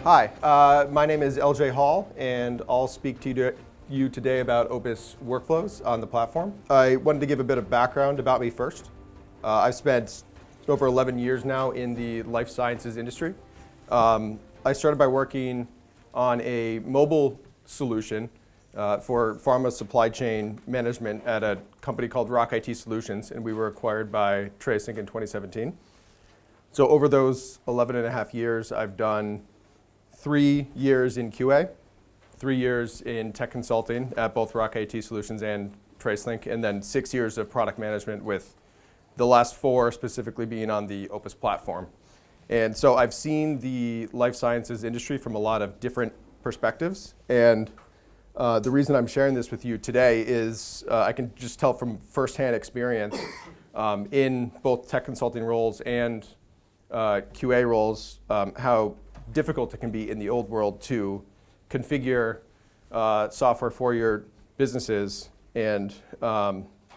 Hi, my name is LJ Hall, and I'll speak to you today about Opus workflows on the platform. I wanted to give a bit of background about me first. I've spent over 11 years now in the life sciences industry. I started by working on a mobile solution for pharma supply chain management at a company called Rock IT Solutions, and we were acquired by Tracync in 2017. So over those 11 and a half years, I've done 3 years in QA, 3 years in tech consulting at both Rock IT Solutions and Tracync, and then 6 years of product management, with the last 4 specifically being on the Opus platform. And so I've seen the life sciences industry from a lot of different perspectives. And the reason I'm sharing this with you today is I can just tell from firsthand experience in both tech consulting roles and QA roles how difficult it can be in the old world to configure software for your businesses and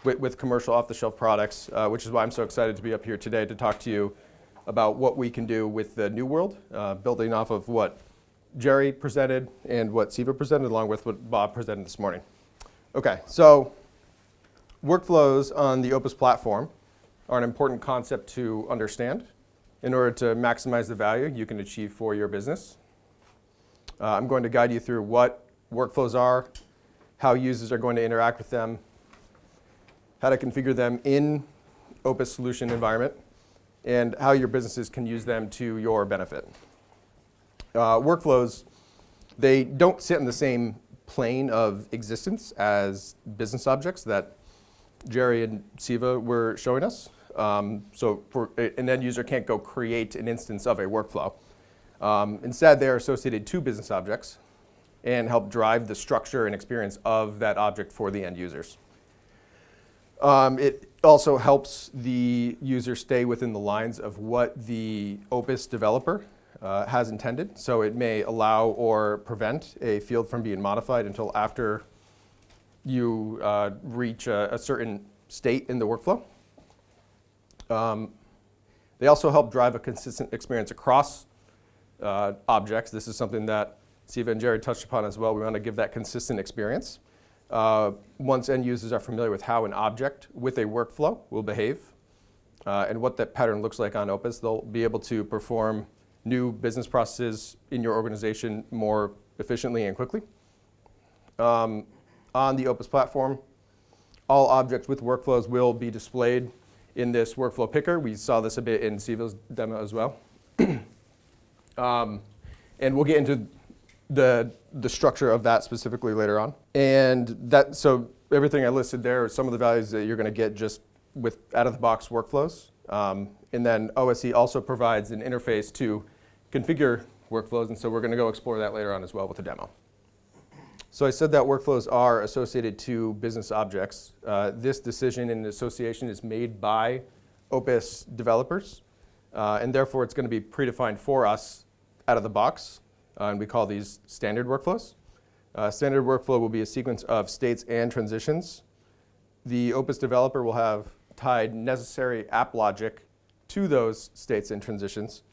with commercial off-the-shelf products, which is why I'm so excited to be up here today to talk to you about what we can do with the new world, building off of what Jerry presented and what Siva presented, along with what Bob presented this morning. Okay, so workflows on the Opus platform are an important concept to understand in order to maximize the value you can achieve for your business. I'm going to guide you through what workflows are, how users are going to interact with them, how to configure them in Opus solution environment, and how your businesses can use them to your benefit. Workflows, they don't sit in the same plane of existence as business objects that Jerry and Siva were showing us. So an end user can't go create an instance of a workflow. Instead, they are associated to business objects and help drive the structure and experience of that object for the end users. It also helps the user stay within the lines of what the Opus developer has intended. So it may allow or prevent a field from being modified until after you reach a certain state in the workflow. They also help drive a consistent experience across objects. This is something that Siva and Jerry touched upon as well. We want to give that consistent experience. Once end users are familiar with how an object with a workflow will behave and what that pattern looks like on Opus, they'll be able to perform new business processes in your organization more efficiently and quickly. On the Opus platform, all objects with workflows will be displayed in this workflow picker. We saw this a bit in Siva's demo as well. And we'll get into the structure of that specifically later on. And so everything I listed there are some of the values that you're going to get just with out-of-the-box workflows. And then OSE also provides an interface to configure workflows, and so we're going to go explore that later on as well with a demo. So I said that workflows are associated to business objects. This decision in association is made by Opus developers, and therefore it's going to be predefined for us out of the box, and we call these standard workflows. Standard workflow will be a sequence of states and transitions. The Opus developer will have tied necessary app logic to those states and transitions,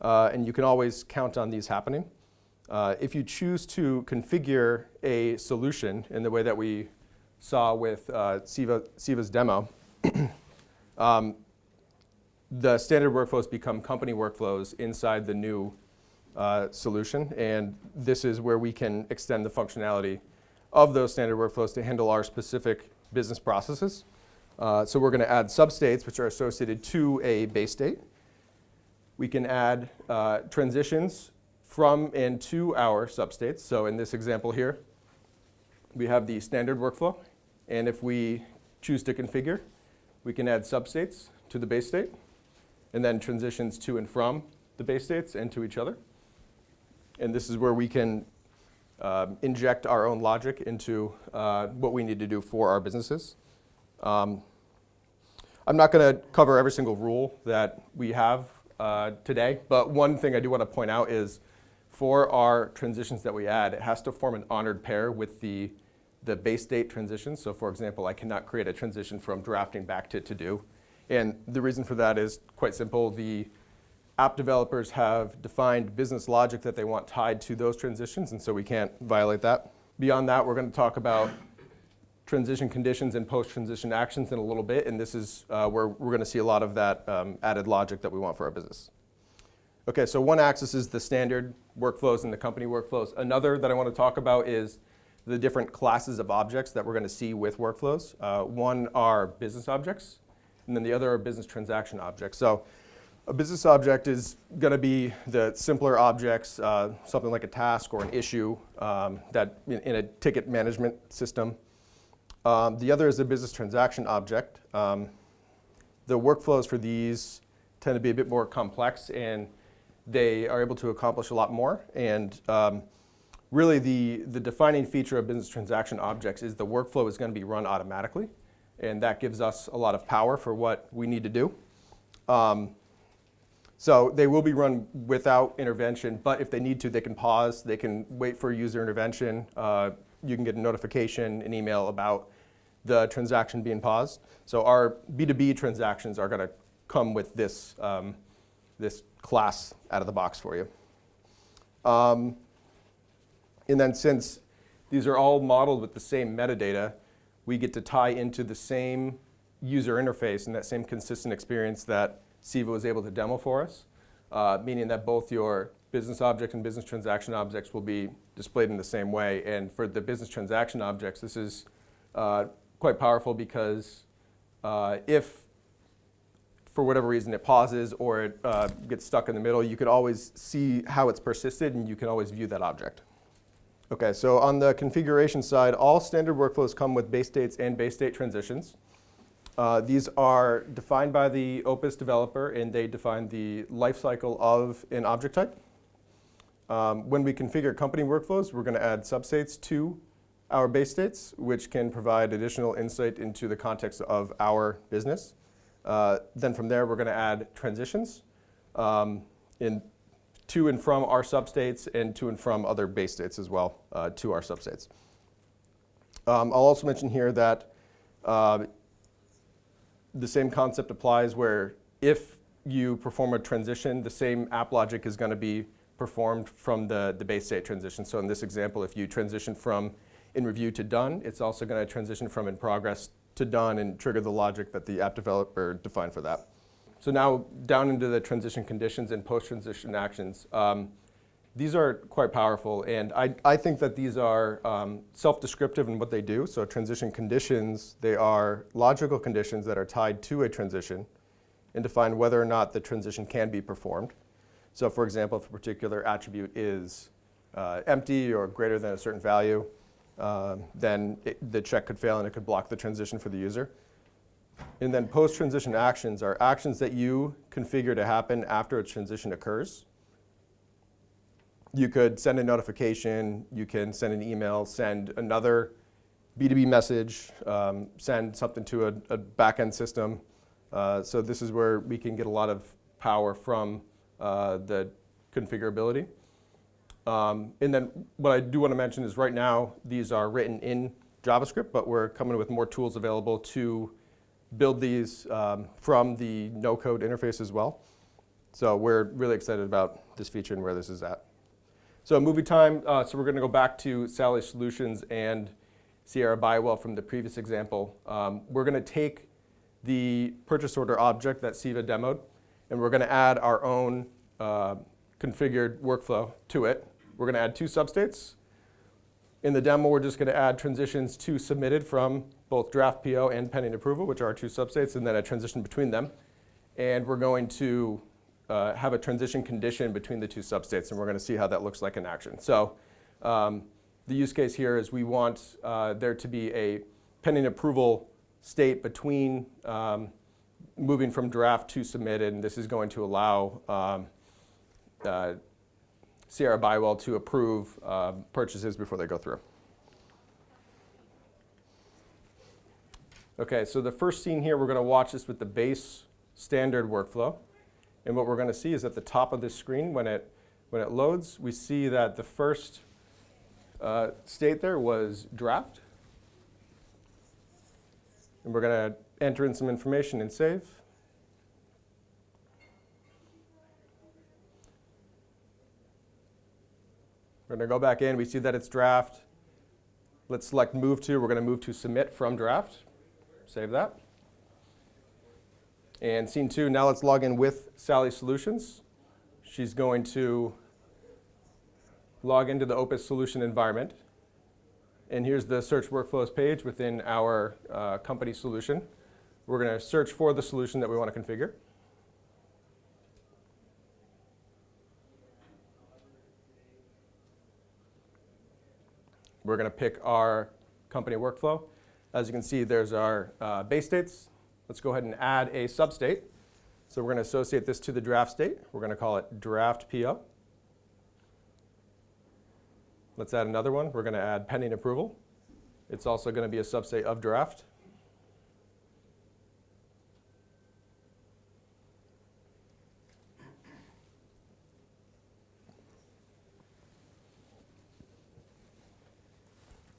and you can always count on these happening. If you choose to configure a solution in the way that we saw with Siva's demo, the standard workflows become company workflows inside the new solution, and this is where we can extend the functionality of those standard workflows to handle our specific business processes. So we're going to add substates, which are associated to a base state. We can add transitions from and to our substates. So in this example here, we have the standard workflow, and if we choose to configure, we can add substates to the base state, and then transitions to and from the base states and to each other. And this is where we can inject our own logic into what we need to do for our businesses. I'm not going to cover every single rule that we have today, but one thing I do want to point out is for our transitions that we add, it has to form an honored pair with the base state transition. So for example, I cannot create a transition from drafting back to do. And the reason for that is quite simple. The app developers have defined business logic that they want tied to those transitions, and so we can't violate that. Beyond that, we're going to talk about transition conditions and post-transition actions in a little bit, and this is where we're going to see a lot of that added logic that we want for our business. Okay, so one axis is the standard workflows and the company workflows. Another that I want to talk about is the different classes of objects that we're going to see with workflows. One are business objects, and then the other are business transaction objects. So a business object is going to be the simpler objects, something like a task or an issue that in a ticket management system. The other is a business transaction object. The workflows for these tend to be a bit more complex, and they are able to accomplish a lot more. And really the defining feature of business transaction objects is the workflow is going to be run automatically, and that gives us a lot of power for what we need to do. So they will be run without intervention, but if they need to, they can pause, they can wait for user intervention. You can get a notification, an email about the transaction being paused. So our B2B transactions are going to come with this, this class out of the box for you. And then since these are all modeled with the same metadata, we get to tie into the same user interface and that same consistent experience that Siva was able to demo for us, meaning that both your business object and business transaction objects will be displayed in the same way. And for the business transaction objects, this is quite powerful because if for whatever reason it pauses or it gets stuck in the middle, you can always see how it's persisted and you can always view that object. Okay, so on the configuration side, all standard workflows come with base states and base state transitions. These are defined by the Opus developer, and they define the life cycle of an object type. When we configure company workflows, we're going to add substates to our base states, which can provide additional insight into the context of our business. Then from there, we're going to add transitions to and from our substates and to and from other base states as well to our substates. I'll also mention here that the same concept applies where if you perform a transition, the same app logic is going to be performed from the base state transition. So in this example, if you transition from in review to done, it's also going to transition from in progress to done and trigger the logic that the app developer defined for that. So now down into the transition conditions and post-transition actions. These are quite powerful, and I think that these are self-descriptive in what they do. So transition conditions, they are logical conditions that are tied to a transition and define whether or not the transition can be performed. So for example, if a particular attribute is empty or greater than a certain value, then the check could fail and it could block the transition for the user. And then post-transition actions are actions that you configure to happen after a transition occurs. You could send a notification, you can send an email, send another B2B message, send something to a back-end system. So this is where we can get a lot of power from the configurability. And then what I do want to mention is right now, these are written in JavaScript, but we're coming with more tools available to build these from the no-code interface as well. So we're really excited about this feature and where this is at. So movie time, so we're going to go back to Sally Solutions and Sierra Bywell from the previous example. We're going to take the purchase order object that Siva demoed, and we're going to add our own configured workflow to it. We're going to add two substates. In the demo, we're just going to add transitions to submitted from both draft PO and pending approval, which are our two substates, and then a transition between them. And we're going to have a transition condition between the two substates, and we're going to see how that looks like in action. So the use case here is we want there to be a pending approval state between moving from draft to submitted, and this is going to allow Sierra Bywell to approve purchases before they go through. Okay, so the first scene here, we're going to watch this with the base standard workflow. And what we're going to see is at the top of this screen, when it loads, we see that the first state there was draft. And we're going to enter in some information and save. We're going to go back in. We see that it's draft. Let's select move to. We're going to move to submit from draft. Save that. And scene 2, now let's log in with Sally Solutions. She's going to log into the Opus solution environment. And here's the search workflows page within our company solution. We're going to search for the solution that we want to configure. We're going to pick our company workflow. As you can see, there's our base states. Let's go ahead and add a substate. So we're going to associate this to the draft state. We're going to call it draft PO. Let's add another one. We're going to add pending approval. It's also going to be a substate of draft.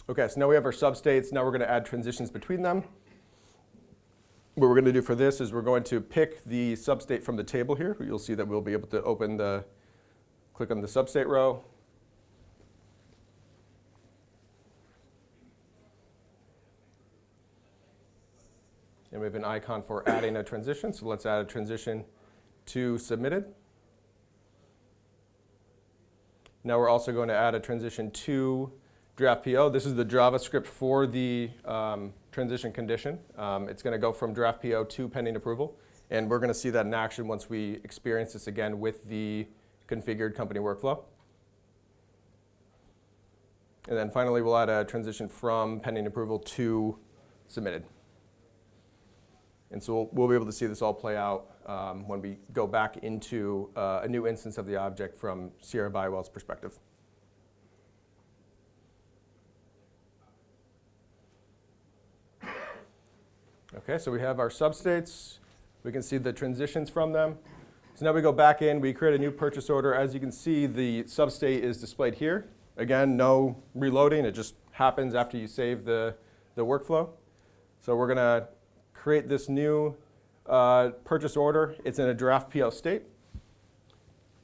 Okay, so now we have our substates. Now we're going to add transitions between them. What we're going to do for this is we're going to pick the substate from the table here. You'll see that we'll be able to click on the substate row. And we have an icon for adding a transition. So let's add a transition to submitted. Now we're also going to add a transition to draft PO. This is the JavaScript for the transition condition. It's going to go from draft PO to pending approval. And we're going to see that in action once we experience this again with the configured company workflow. And then finally, we'll add a transition from pending approval to submitted. And so we'll be able to see this all play out when we go back into a new instance of the object from Sierra Bywell's perspective. Okay, so we have our substates. We can see the transitions from them. So now we go back in, we create a new purchase order. As you can see, the substate is displayed here. Again, no reloading, it just happens after you save the workflow. So we're gonna create this new purchase order. It's in a draft PO state.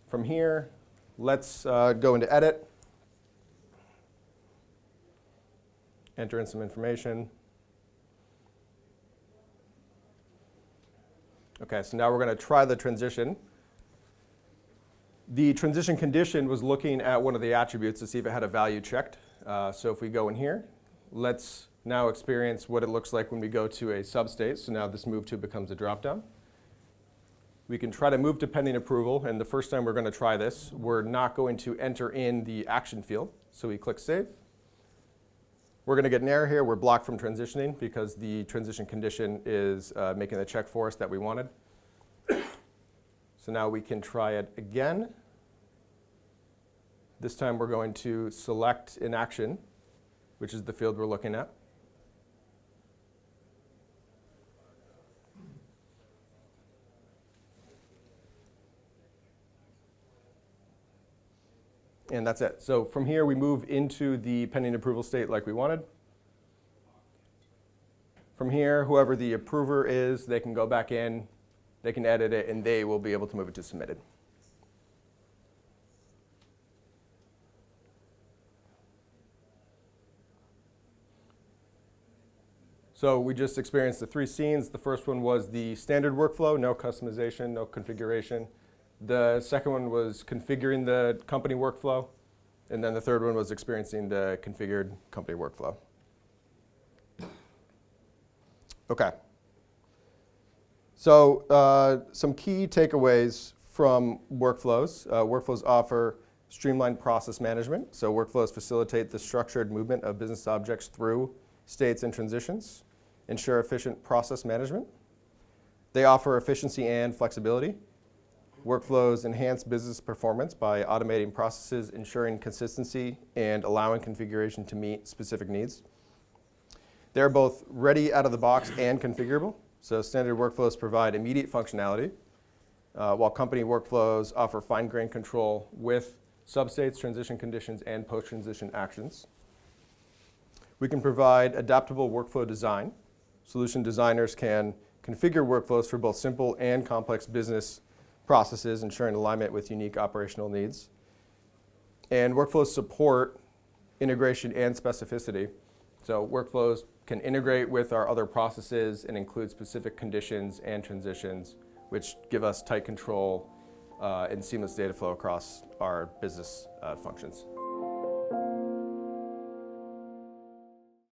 From here, let's go into edit, enter in some information. Okay, so now we're going to try the transition. The transition condition was looking at one of the attributes to see if it had a value checked. So if we go in here, let's now experience what it looks like when we go to a substate. So now this move to becomes a dropdown. We can try to move to pending approval, and the first time we're going to try this, we're not going to enter in the action field. So we click save. We're going to get an error here. We're blocked from transitioning because the transition condition is making the check for us that we wanted. So now we can try it again. This time we're going to select an action, which is the field we're looking at. And that's it. So from here, we move into the pending approval state like we wanted. From here, whoever the approver is, they can go back in, they can edit it, and they will be able to move it to submitted. So we just experienced the 3 scenes. The first one was the standard workflow, no customization, no configuration. The second one was configuring the company workflow. And then the third one was experiencing the configured company workflow. Okay. So some key takeaways from workflows. Workflows offer streamlined process management. So workflows facilitate the structured movement of business objects through states and transitions, ensure efficient process management. They offer efficiency and flexibility. Workflows enhance business performance by automating processes, ensuring consistency, and allowing configuration to meet specific needs. They're both ready out of the box and configurable. So standard workflows provide immediate functionality, while company workflows offer fine-grained control with substates, transition conditions, and post-transition actions. We can provide adaptable workflow design. Solution designers can configure workflows for both simple and complex business processes, ensuring alignment with unique operational needs. And workflows support integration and specificity. So workflows can integrate with our other processes and include specific conditions and transitions, which give us tight control and seamless data flow across our business functions.